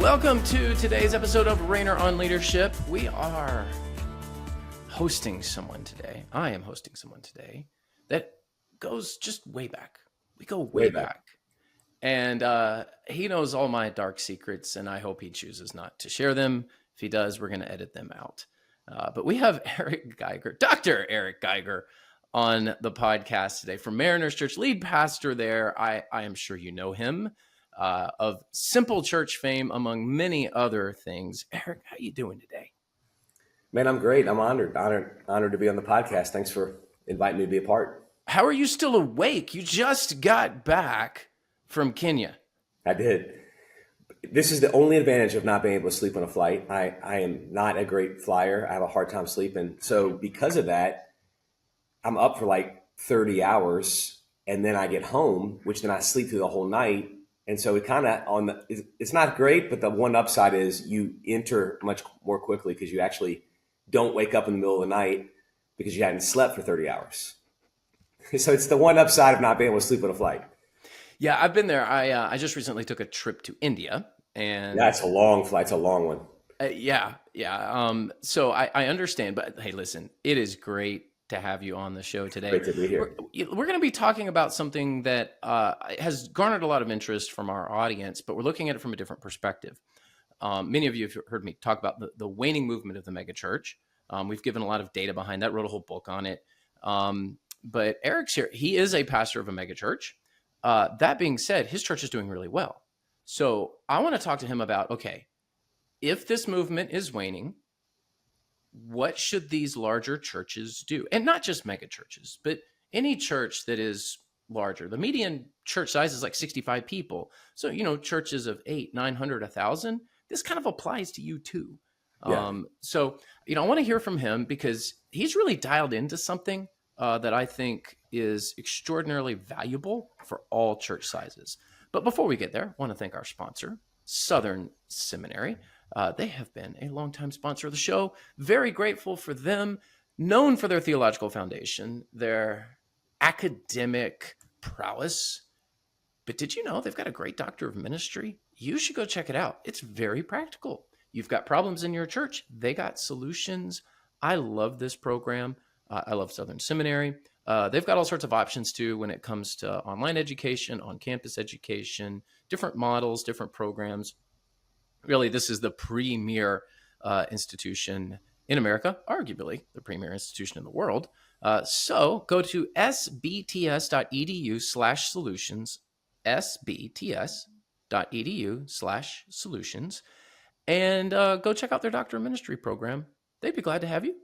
Welcome to today's episode of Rainer on Leadership. We are hosting someone today. I am hosting someone today that goes just way back. We go way back. And he knows all my dark secrets, and I hope he chooses not to share them. If he does, we're going to edit them out. But we have Eric Geiger, Dr. Eric Geiger, on the podcast today from Mariners Church, lead pastor there. I am sure you know him. Of Simple Church fame, among many other things. Eric, how you doing today? Man, I'm great. I'm honored to be on the podcast. Thanks for inviting me to be a part. How are you still awake? You just got back from Kenya. I did. This is the only advantage of not being able to sleep on a flight. I am not a great flyer. I have a hard time sleeping. So because of that, I'm up for like 30 hours and then I get home, which then I sleep through the whole night. And so it kind of it's not great, but the one upside is you enter much more quickly because you actually don't wake up in the middle of the night because you hadn't slept for 30 hours. So it's the one upside of not being able to sleep on a flight. Yeah, I've been there. I just recently took a trip to India, and that's a long flight. It's a long one. Yeah. So I understand, but hey, listen, it is great to have you on the show today. Great to be here. We're going to be talking about something that has garnered a lot of interest from our audience, but we're looking at it from a different perspective. Many of you have heard me talk about the waning movement of the megachurch. We've given a lot of data behind that, wrote a whole book on it. But Eric's here. He is a pastor of a megachurch. That being said, his church is doing really well. So I want to talk to him about, okay, if this movement is waning, what should these larger churches do? And not just mega churches, but any church that is larger. The median church size is like 65 people. So, churches of 800, 900, 1,000, this kind of applies to you too. Yeah. I want to hear from him because he's really dialed into something that I think is extraordinarily valuable for all church sizes. But before we get there, I want to thank our sponsor, Southern Seminary. They have been a longtime sponsor of the show. Very grateful for them. Known for their theological foundation, their academic prowess. But did you know they've got a great doctor of ministry? You should go check it out. It's very practical. You've got problems in your church. They got solutions. I love this program. I love Southern Seminary. They've got all sorts of options too when it comes to online education, on-campus education, different models, different programs. Really, this is the premier institution in America, arguably the premier institution in the world. So go to sbts.edu/solutions, sbts.edu/solutions, and go check out their Doctor of Ministry program. They'd be glad to have you.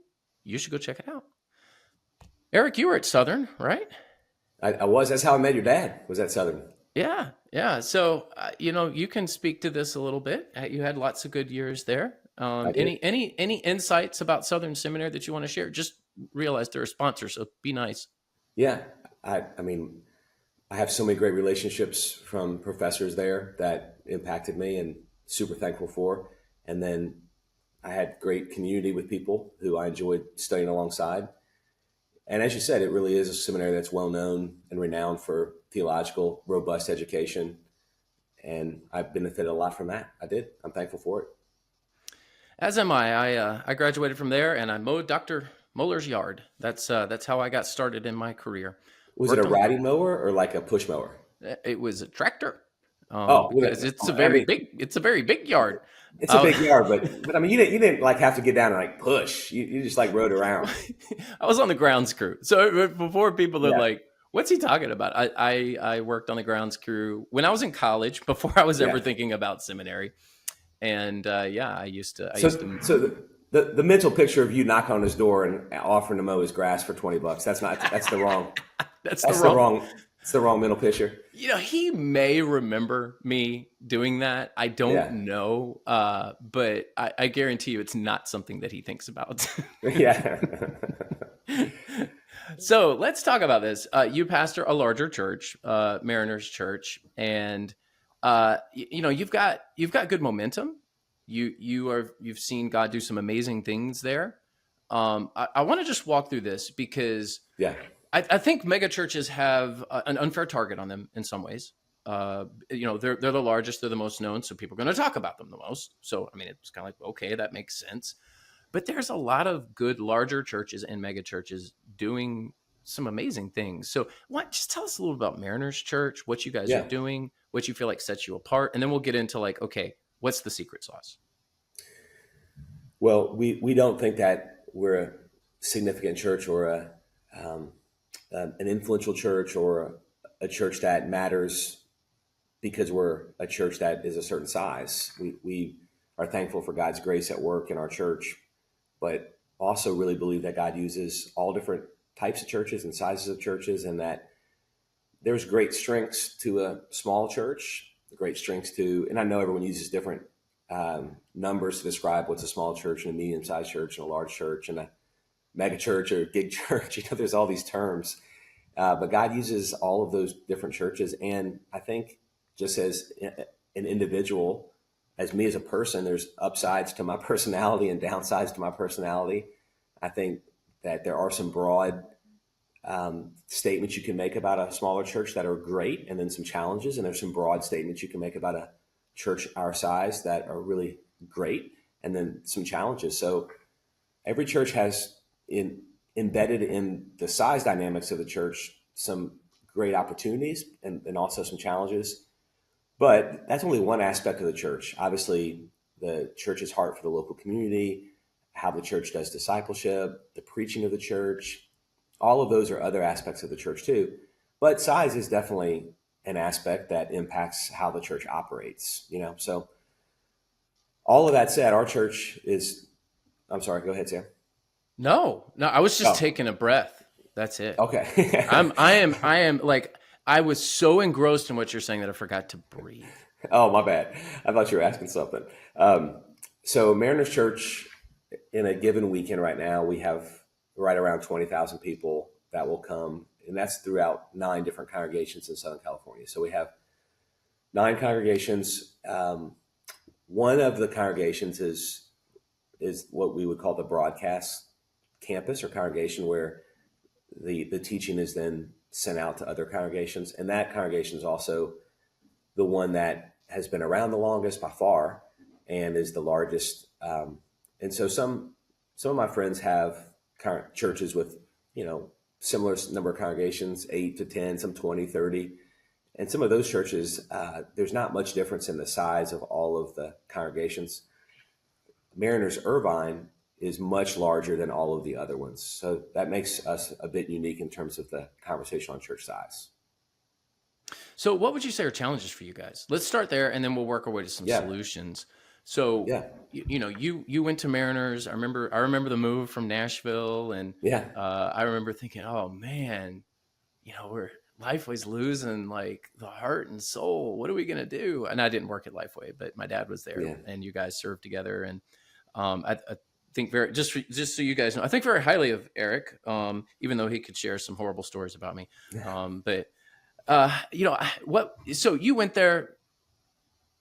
You should go check it out. Eric, you were at Southern, right? I was. That's how I met your dad, was at Southern. Yeah. So, you can speak to this a little bit. You had lots of good years there. Any insights about Southern Seminary that you want to share? Just realize they're a sponsor, so be nice. Yeah. I have so many great relationships from professors there that impacted me and super thankful for. And then I had great community with people who I enjoyed studying alongside. And as you said, it really is a seminary that's well known and renowned for theological, robust education. And I've benefited a lot from that. I did. I'm thankful for it. As am I. I graduated from there and I mowed Dr. Moeller's yard. That's how I got started in my career. Was it a riding mower or like a push mower? It was a tractor. Because it's a very big yard. It's a big yard, but I mean, you didn't like have to get down and like push. You just like rode around. I was on the grounds crew. So before people are like, what's he talking about? I worked on the grounds crew when I was in college before I was ever thinking about seminary. And I used to. So the mental picture of you knocking on his door and offering to mow his grass for $20. That's the wrong. It's the wrong mental picture. He may remember me doing that. I don't know. But I guarantee you it's not something that he thinks about. Yeah. So let's talk about this. You pastor a larger church, Mariners Church, and you've got good momentum. You've seen God do some amazing things there. I want to just walk through this because I think mega churches have an unfair target on them in some ways. they're the largest, they're the most known, so people are going to talk about them the most. So I mean, it's kind of like, okay, that makes sense. But there's a lot of good larger churches and mega churches doing some amazing things. So what, just tell us a little about Mariners Church, what you guys are Yeah. doing, what you feel like sets you apart, and then we'll get into like, okay, what's the secret sauce? Well, we don't think that we're a significant church or um, an influential church or a church that matters because we're a church that is a certain size. We are thankful for God's grace at work in our church, but also really believe that God uses all different types of churches and sizes of churches, and that there's great strengths to a small church, great strengths to, and I know everyone uses different numbers to describe what's a small church and a medium-sized church and a large church and a mega church or a gig church. There's all these terms, but God uses all of those different churches. And I think just as an individual, as me as a person, there's upsides to my personality and downsides to my personality. I think that there are some broad statements you can make about a smaller church that are great, and then some challenges. And there's some broad statements you can make about a church our size that are really great, and then some challenges. So every church has embedded in the size dynamics of the church some great opportunities and also some challenges. But that's only one aspect of the church. Obviously, the church's heart for the local community, how the church does discipleship, the preaching of the church, all of those are other aspects of the church too. But size is definitely an aspect that impacts how the church operates, So all of that said, our church is, I'm sorry, go ahead, Sam. No, I was just Oh, taking a breath. That's it. okay. I am like, I was so engrossed in what you're saying that I forgot to breathe. Oh, my bad. I thought you were asking something. So Mariners Church, in a given weekend right now, we have right around 20,000 people that will come, and that's throughout 9 different congregations in Southern California. So we have 9 congregations. One of the congregations is what we would call the broadcast campus or congregation, where the teaching is then sent out to other congregations. And that congregation is also the one that has been around the longest by far and is the largest. And so some of my friends have churches with, similar number of congregations, 8 to 10, some 20, 30. And some of those churches, there's not much difference in the size of all of the congregations. Mariners Irvine is much larger than all of the other ones. So that makes us a bit unique in terms of the conversation on church size. So what would you say are challenges for you guys? Let's start there, and then we'll work our way to some Yeah. solutions. So, Yeah. you went to Mariners. I remember the move from Nashville, and Yeah. I remember thinking, oh man, we're Lifeway's losing like the heart and soul. What are we gonna do? And I didn't work at Lifeway, but my dad was there, Yeah. and you guys served together. And I think very just so you guys know, I think very highly of Eric, even though he could share some horrible stories about me. But what? So you went there.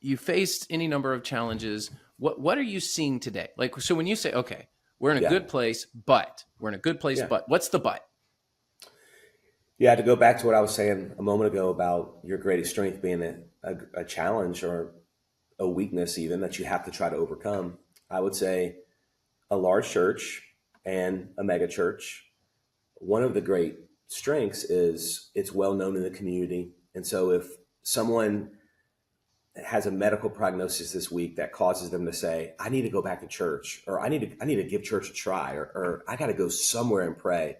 You faced any number of challenges. What are you seeing today? Like, so when you say, okay, we're in a Yeah. good place, but Yeah. what's the but? Yeah. To go back to what I was saying a moment ago about your greatest strength being a challenge or a weakness, even that you have to try to overcome, I would say a large church and a mega church, one of the great strengths is it's well known in the community. And so if someone has a medical prognosis this week that causes them to say, I need to go back to church, or I need to give church a try, or I got to go somewhere and pray,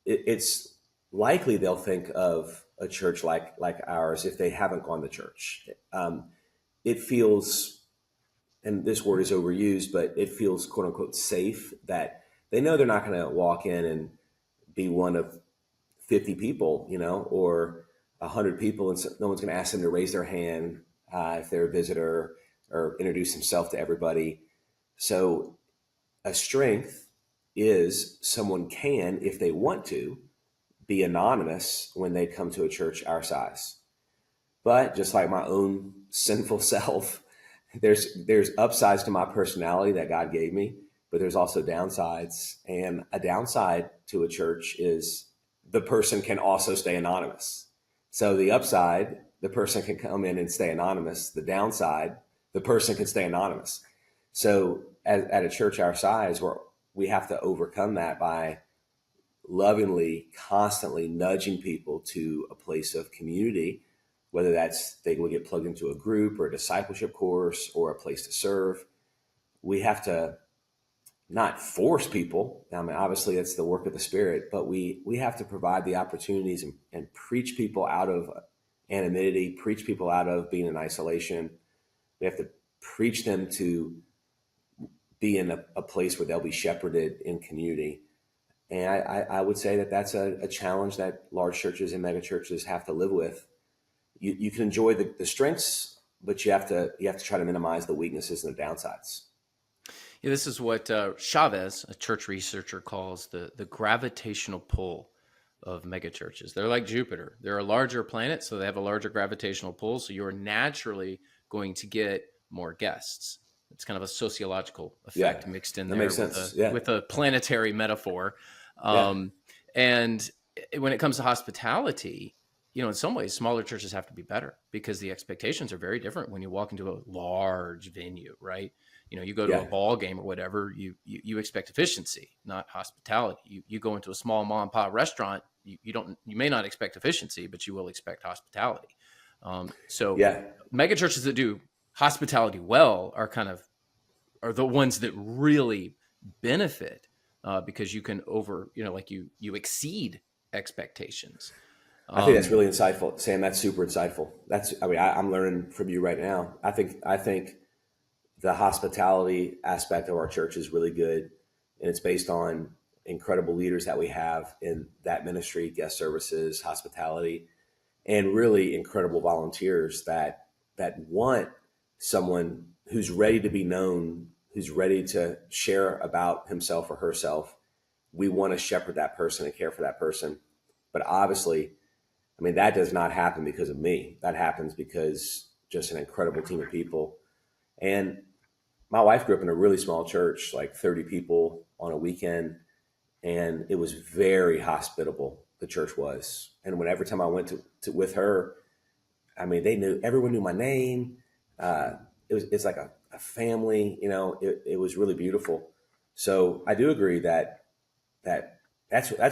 it's likely they'll think of a church like ours if they haven't gone to church. It feels, and this word is overused, but it feels quote unquote safe, that they know they're not going to walk in and be one of 50 people, or 100 people, and so no one's going to ask them to raise their hand if they're a visitor or introduce themselves to everybody. So a strength is someone can, if they want to, be anonymous when they come to a church our size. But just like my own sinful self, there's upsides to my personality that God gave me, but there's also downsides. And a downside to a church is the person can also stay anonymous. So the upside the person can come in and stay anonymous. The downside, the person can stay anonymous. So at a church our size, we have to overcome that by lovingly, constantly nudging people to a place of community, whether that's they will get plugged into a group or a discipleship course or a place to serve. We have to not force people. I mean, obviously that's the work of the Spirit, but we have to provide the opportunities and preach people out of anonymity, preach people out of being in isolation. We have to preach them to be in a place where they'll be shepherded in community. And I would say that that's a challenge that large churches and megachurches have to live with. You can enjoy the strengths, but you have to try to minimize the weaknesses and the downsides. Yeah, this is what Chavez, a church researcher, calls the gravitational pull of megachurches. They're like Jupiter. They're a larger planet, so they have a larger gravitational pull. So you're naturally going to get more guests. It's kind of a sociological effect mixed in there with a planetary metaphor. And when it comes to hospitality, in some ways, smaller churches have to be better because the expectations are very different when you walk into a large venue, right? You go to a ball game or whatever, you expect efficiency, not hospitality. You go into a small mom and pop restaurant, you may not expect efficiency, but you will expect hospitality. Mega churches that do hospitality well are the ones that really benefit because you can you exceed expectations. I think that's really insightful, Sam. That's super insightful. I'm learning from you right now. I think the hospitality aspect of our church is really good, and it's based on incredible leaders that we have in that ministry, guest services, hospitality, and really incredible volunteers that want someone who's ready to be known, who's ready to share about himself or herself. We want to shepherd that person and care for that person. But obviously, that does not happen because of me. That happens because just an incredible team of people. And my wife grew up in a really small church, like 30 people on a weekend, and it was very hospitable. The church was, and every time I went to with her, everyone knew my name. It's like a family, it was really beautiful. So I do agree that's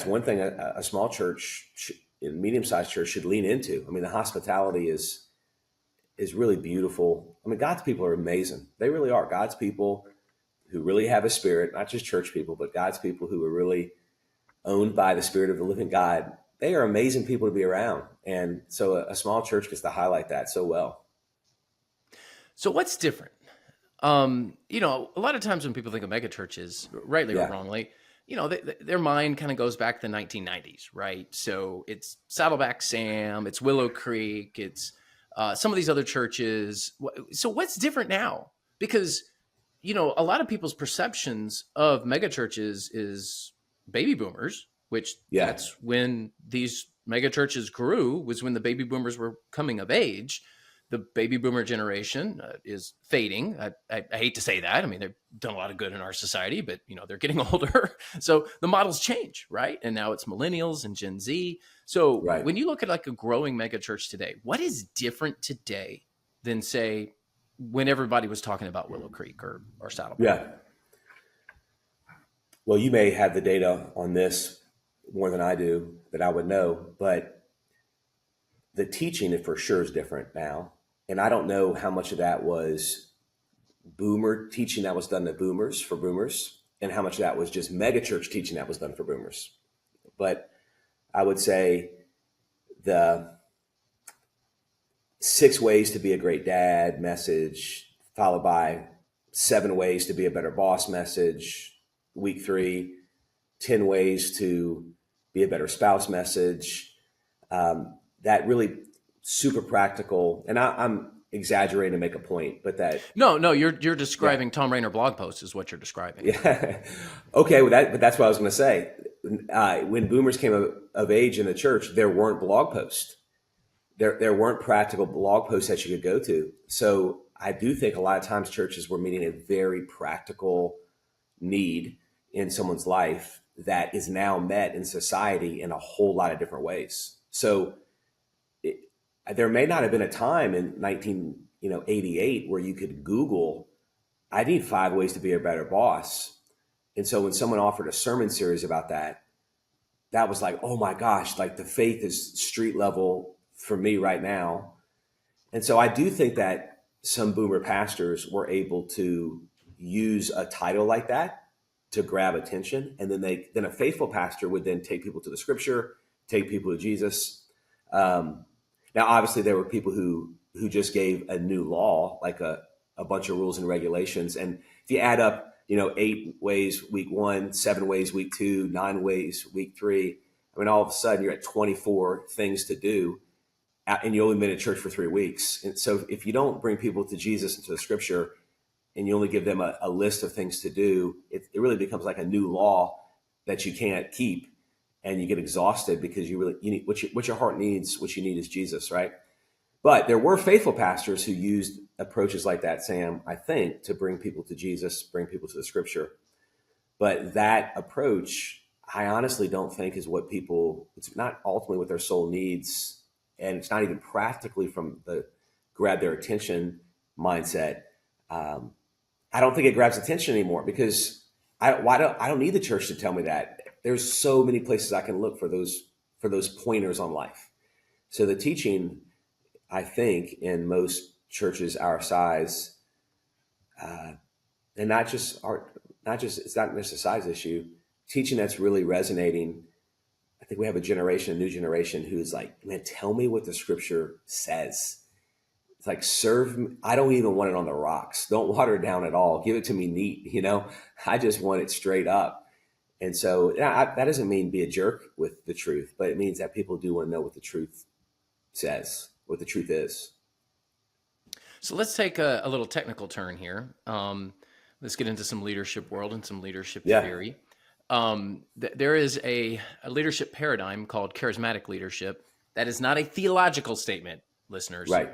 one thing a small church, a medium-sized church should lean into. The hospitality is really beautiful. God's people are amazing. They really are. God's people who really have a spirit, not just church people, but God's people who are really owned by the Spirit of the living God. They are amazing people to be around. And so a small church gets to highlight that so well. So what's different? A lot of times when people think of megachurches, rightly or wrongly, their mind kind of goes back to the 1990s, right? So it's Saddleback Sam, it's Willow Creek, it's some of these other churches. So what's different now? Because, a lot of people's perceptions of megachurches is baby boomers, which that's when these megachurches grew, was when the baby boomers were coming of age. The baby boomer generation is fading. I hate to say that. They've done a lot of good in our society, but they're getting older. So the models change, right? And now it's millennials and Gen Z. So when you look at like a growing mega church today, what is different today than say when everybody was talking about Willow Creek or Saddleback? Yeah. Well, you may have the data on this more than I do that I would know, but the teaching for sure is different now. And I don't know how much of that was boomer teaching that was done to boomers for boomers, and how much of that was just megachurch teaching that was done for boomers. But I would say the 6 ways to be a great dad message, followed by 7 ways to be a better boss message. Week 3, 10 ways to be a better spouse message. That really super practical, and I'm exaggerating to make a point, but that no, you're describing Tom Rainer blog posts is what you're describing. Yeah, okay, but that's what I was going to say. When boomers came of age in the church, there weren't blog posts. There weren't practical blog posts that you could go to. So I do think a lot of times churches were meeting a very practical need in someone's life that is now met in society in a whole lot of different ways. So there may not have been a time in 1988 where you could Google, I need 5 ways to be a better boss. And so when someone offered a sermon series about that, that was like, oh my gosh, like the faith is street level for me right now. And so I do think that some boomer pastors were able to use a title like that to grab attention. And then a faithful pastor would then take people to the scripture, take people to Jesus. Now, obviously there were people who just gave a new law, like a bunch of rules and regulations. And if you add up, 8 ways week 1, 7 ways week 2, 9 ways week 3, I mean, all of a sudden you're at 24 things to do, and you only been in church for 3 weeks. And so if you don't bring people to Jesus and to the scripture, and you only give them a list of things to do, it really becomes like a new law that you can't keep, and you get exhausted because you need what your heart needs. What you need is Jesus, right? But there were faithful pastors who used approaches like that, Sam, I think, to bring people to Jesus, bring people to the scripture. But that approach, I honestly don't think is it's not ultimately what their soul needs. And it's not even practically from the grab their attention mindset. I don't think it grabs attention anymore because I don't need the church to tell me that. There's so many places I can look for those pointers on life. So the teaching, I think, in most churches our size, and it's not just a size issue, teaching that's really resonating. I think we have a new generation who's like, man, tell me what the scripture says. It's like, serve me. I don't even want it on the rocks. Don't water it down at all. Give it to me neat. I just want it straight up. And so that doesn't mean be a jerk with the truth, but it means that people do want to know what the truth says, what the truth is. So let's take a little technical turn here. Let's get into some leadership world and some leadership theory. There is a leadership paradigm called charismatic leadership. That is not a theological statement, listeners. Right.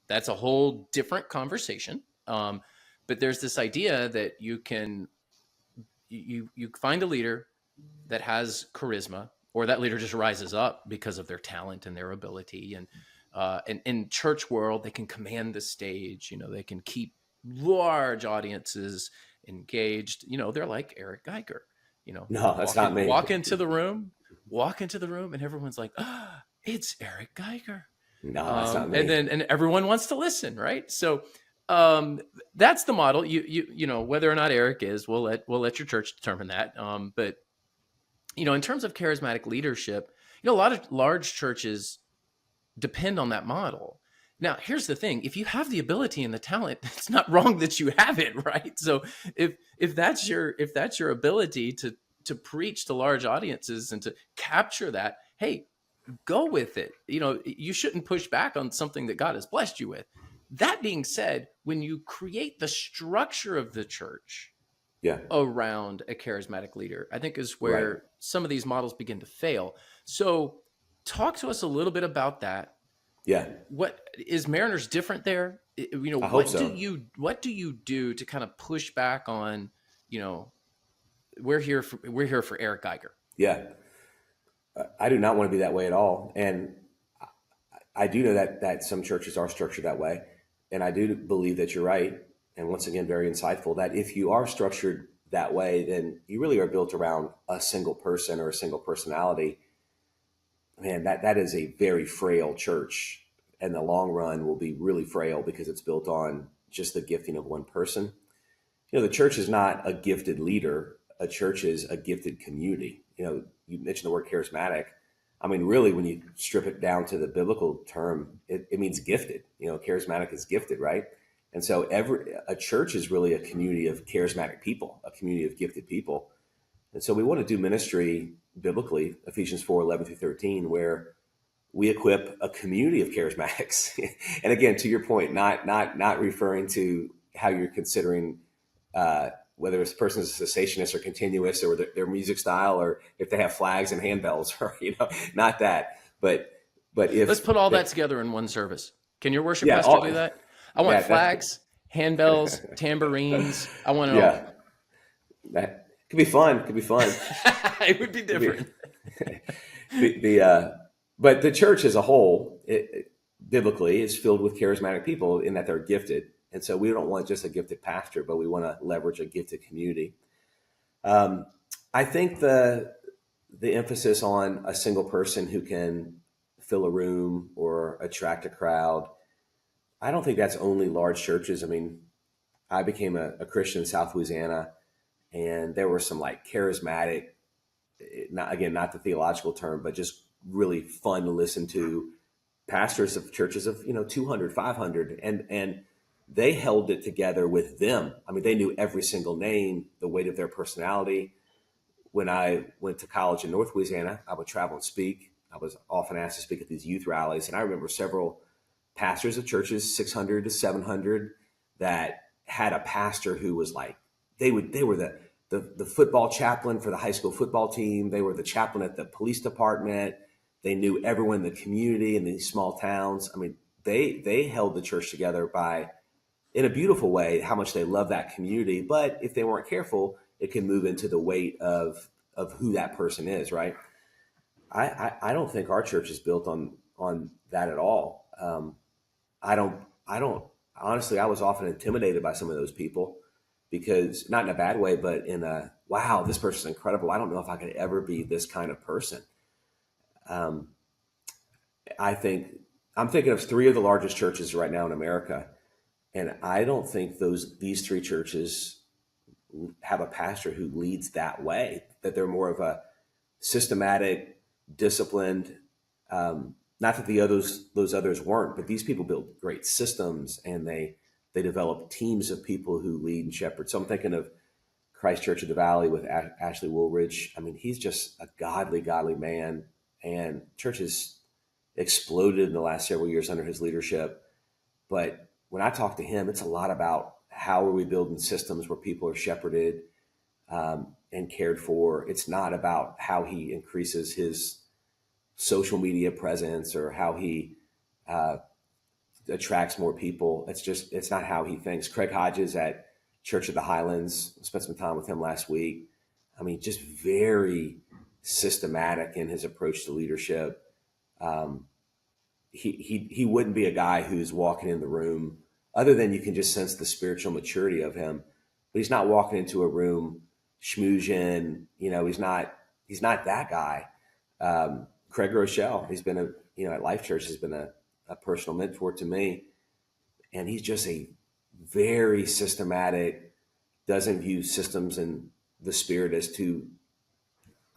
That's a whole different conversation. But there's this idea that you find a leader that has charisma, or that leader just rises up because of their talent and their ability. And in church world, they can command the stage. They can keep large audiences engaged. They're like Eric Geiger. No, that's not me. Walk into the room, and everyone's like, it's Eric Geiger. No, that's not me. And everyone wants to listen, right? So that's the model. You whether or not Eric is, we'll let your church determine that. But in terms of charismatic leadership, a lot of large churches depend on that model. Now, here's the thing: if you have the ability and the talent, it's not wrong that you have it, right? So if that's your ability to preach to large audiences and to capture that, hey, go with it. You shouldn't push back on something that God has blessed you with. That being said, when you create the structure of the church around a charismatic leader, I think is where some of these models begin to fail. So talk to us a little bit about that. Yeah. What is Mariners different there? I hope so. What do you do to kind of push back on, we're here for Eric Geiger. Yeah. I do not want to be that way at all. And I do know that some churches are structured that way. And I do believe that you're right. And once again, very insightful that if you are structured that way, then you really are built around a single person or a single personality. Man, that is a very frail church. And the long run will be really frail because it's built on just the gifting of one person. The church is not a gifted leader. A church is a gifted community. You mentioned the word charismatic. I mean, really, when you strip it down to the biblical term, it means gifted. Charismatic is gifted, right? And so a church is really a community of charismatic people, a community of gifted people. And so we want to do ministry biblically, Ephesians 4:11-13, where we equip a community of charismatics. And again, to your point, not referring to how you're considering whether this person is a cessationist or continuous, or their music style, or if they have flags and handbells, or not that. But if let's put all that together in one service. Can your worship pastor do that? I want flags, handbells, tambourines. I want it all. That could be fun. It would be different. But the church as a whole, biblically is filled with charismatic people in that they're gifted. And so we don't want just a gifted pastor, but we want to leverage a gifted community. I think the emphasis on a single person who can fill a room or attract a crowd, I don't think that's only large churches. I mean, I became a Christian in South Louisiana, and there were some like charismatic, not the theological term, but just really fun to listen to pastors of churches of 200, 500, and they held it together with them. I mean, they knew every single name, the weight of their personality. When I went to college in North Louisiana, I would travel and speak. I was often asked to speak at these youth rallies, and I remember several pastors of churches, 600 to 700, that had a pastor who was like, they were the football chaplain for the high school football team. They were the chaplain at the police department. They knew everyone in the community in these small towns. I mean, they held the church together by, in a beautiful way, how much they love that community. But if they weren't careful, it can move into the weight of who that person is, right? I don't think our church is built on that at all. I don't honestly, I was often intimidated by some of those people, because not in a bad way, but in a, wow, this person's incredible. I don't know if I could ever be this kind of person. I'm thinking of three of the largest churches right now in America. And I don't think these three churches have a pastor who leads that way, that they're more of a systematic, disciplined, not that those others weren't, but these people build great systems, and they develop teams of people who lead and shepherd. So I'm thinking of Christ Church of the Valley with Ashley Woolridge. I mean, he's just a godly man, and church has exploded in the last several years under his leadership. But when I talk to him, it's a lot about how are we building systems where people are shepherded and cared for. It's not about how he increases his social media presence or how he attracts more people. It's not how he thinks. Craig Hodges at Church of the Highlands, spent some time with him last week. I mean, just very systematic in his approach to leadership. He wouldn't be a guy who's walking in the room, other than you can just sense the spiritual maturity of him. But he's not walking into a room schmoozing. He's not that guy. Craig Rochelle, he's been at Life Church, has been a personal mentor to me, and he's just a very systematic, doesn't view systems and the Spirit as two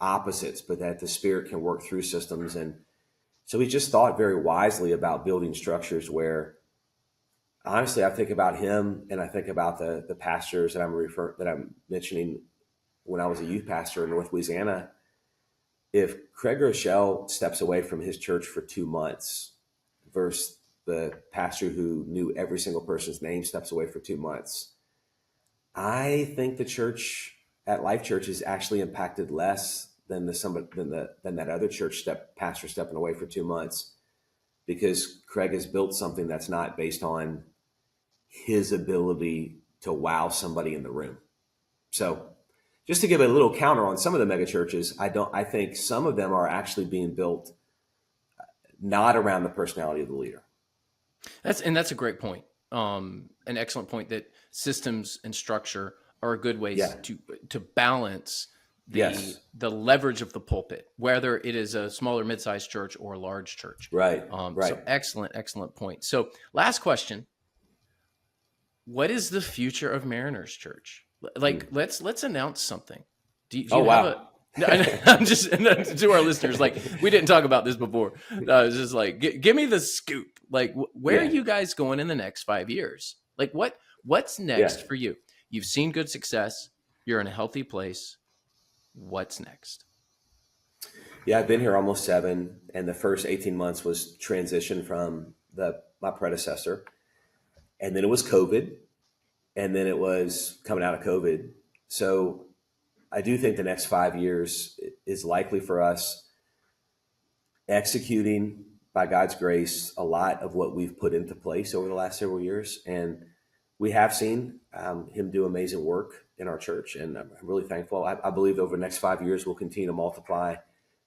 opposites, but that the Spirit can work through systems. And so he just thought very wisely about building structures where, honestly, I think about him and I think about the pastors that I'm mentioning when I was a youth pastor in North Louisiana. If Craig Rochelle steps away from his church for 2 months versus the pastor who knew every single person's name steps away for 2 months, I think the church at Life Church is actually impacted less than that other church pastor stepping away for 2 months, because Craig has built something that's not based on his ability to wow somebody in the room. So just to give a little counter on some of the mega churches, I think some of them are actually being built not around the personality of the leader. That's a great point. An excellent point, that systems and structure are a good way to balance the leverage of the pulpit, whether it is a smaller mid-sized church or a large church. Right. So excellent point. So last question. What is the future of Mariners Church? Like, let's announce something. Do you have I'm just to our listeners, like, we didn't talk about this before. It's just like, give me the scoop. Like, where are you guys going in the next 5 years? Like, what's next for you? You've seen good success. You're in a healthy place. What's next? Yeah, I've been here almost 7, and the first 18 months was transition from my predecessor, and then it was COVID, and then it was coming out of COVID. So I do think the next 5 years is likely for us executing, by God's grace, a lot of what we've put into place over the last several years. And we have seen him do amazing work in our church, and I'm really thankful. I believe over the next 5 years, we'll continue to multiply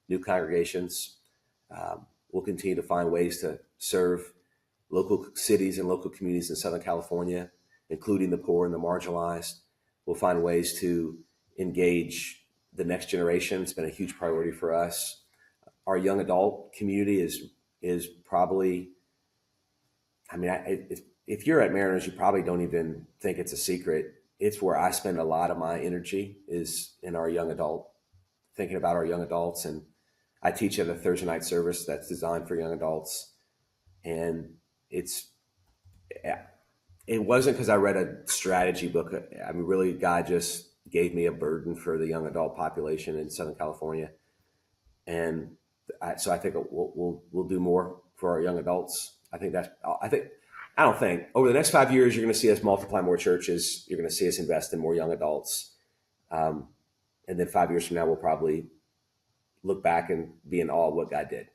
new congregations. We'll continue to find ways to serve local cities and local communities in Southern California, including the poor and the marginalized. We'll find ways to engage the next generation. It's been a huge priority for us. Our young adult community is probably, I mean, if you're at Mariners, you probably don't even think it's a secret. It's where I spend a lot of my energy, is in our young adult, thinking about our young adults. And I teach at a Thursday night service that's designed for young adults. And it wasn't because I read a strategy book. I mean, really, God just gave me a burden for the young adult population in Southern California. And so I think we'll do more for our young adults. I don't think over the next 5 years, you're going to see us multiply more churches. You're going to see us invest in more young adults. And then 5 years from now, we'll probably look back and be in awe of what God did.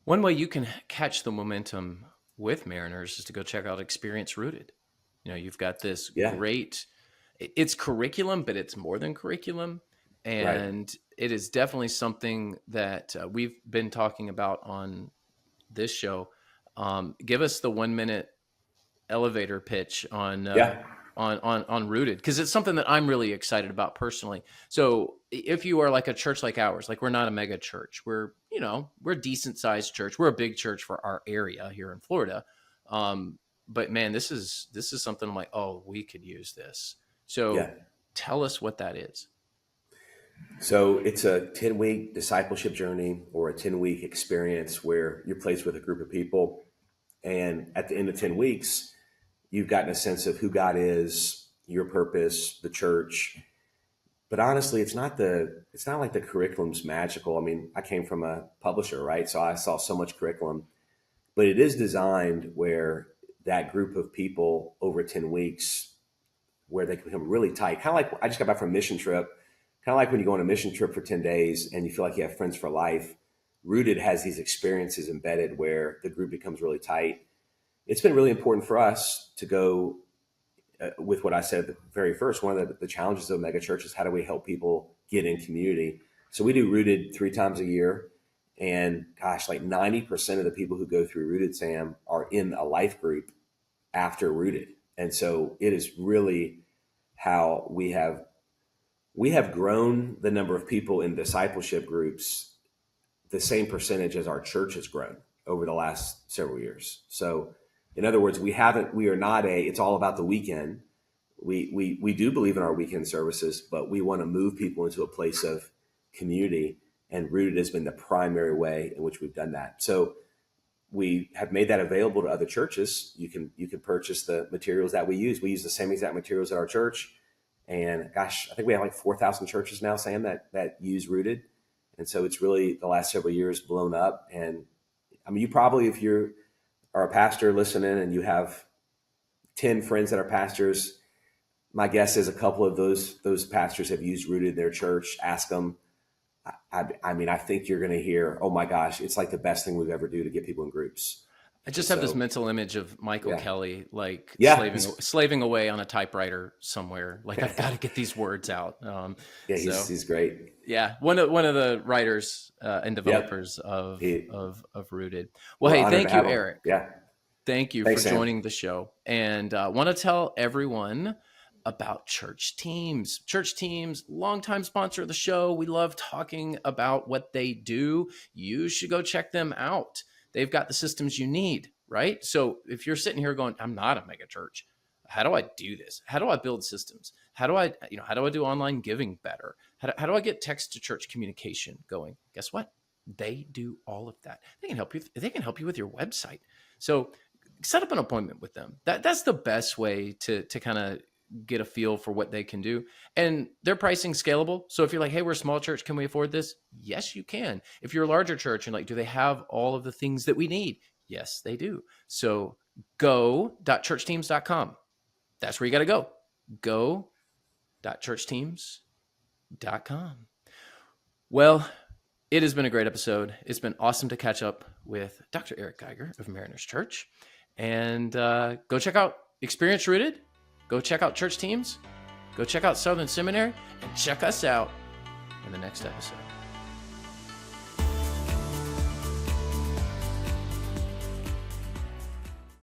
One way you can catch the momentum with Mariners is to go check out Experience Rooted. You've got this great, it's curriculum, but it's more than curriculum. And It is definitely something that we've been talking about on this show. Give us the 1 minute elevator pitch on Rooted, because it's something that I'm really excited about personally. So if you are like a church like ours, like we're not a mega church, we're a decent sized church. We're a big church for our area here in Florida. But man, this is something I'm like, oh, we could use this. So tell us what that is. So it's a 10-week discipleship journey, or a 10-week experience where you're placed with a group of people. And at the end of 10 weeks, you've gotten a sense of who God is, your purpose, the church. But honestly, it's not like the curriculum's magical. I mean, I came from a publisher, right? So I saw so much curriculum, but it is designed where that group of people over 10 weeks, where they can become really tight. Kind of like, I just got back from a mission trip. Kind of like when you go on a mission trip for 10 days and you feel like you have friends for life. Rooted has these experiences embedded where the group becomes really tight. It's been really important for us to go with what I said at the very first. One of the challenges of megachurch is, how do we help people get in community? So we do Rooted 3 times a year. And gosh, like 90% of the people who go through Rooted, Sam, are in a life group after Rooted. And so it is really how we have grown the number of people in discipleship groups the same percentage as our church has grown over the last several years. So in other words, it's all about the weekend. We do believe in our weekend services, but we want to move people into a place of community, and Rooted has been the primary way in which we've done that. So we have made that available to other churches. You can purchase the materials that we use. We use the same exact materials at our church. And gosh, I think we have like 4,000 churches now, Sam, that use Rooted. And so it's really, the last several years, blown up. And I mean, you probably, if you are a pastor listening and you have 10 friends that are pastors, my guess is a couple of those pastors have used Rooted in their church. Ask them. I mean, I think you're going to hear, oh my gosh, it's like the best thing we've ever do to get people in groups. I just have this mental image of Michael Kelly, like slaving away on a typewriter somewhere. Like, I've got to get these words out. He's great. Yeah, one of the writers and developers of Rooted. Well, hey, thank you, Eric. Yeah, thank you for joining the show. And want to tell everyone about Church Teams. Church Teams, longtime sponsor of the show. We love talking about what they do. You should go check them out. They've got the systems you need, right? So if you're sitting here going, I'm not a mega church, how do I do this? How do I build systems? How do I do online giving better? How do I get text to church communication going? Guess what? They do all of that. They can help you. They can help you with your website. So set up an appointment with them. That's the best way to kind of get a feel for what they can do. And their pricing scalable. So if you're like, hey, we're a small church, can we afford this? Yes, you can. If you're a larger church and like, do they have all of the things that we need? Yes, they do. So go.churchteams.com. That's where you got to go. Go.churchteams.com. Well, it has been a great episode. It's been awesome to catch up with Dr. Eric Geiger of Mariners Church. And go check out Experience Rooted. Go check out Church Teams. Go check out Southern Seminary. And check us out in the next episode.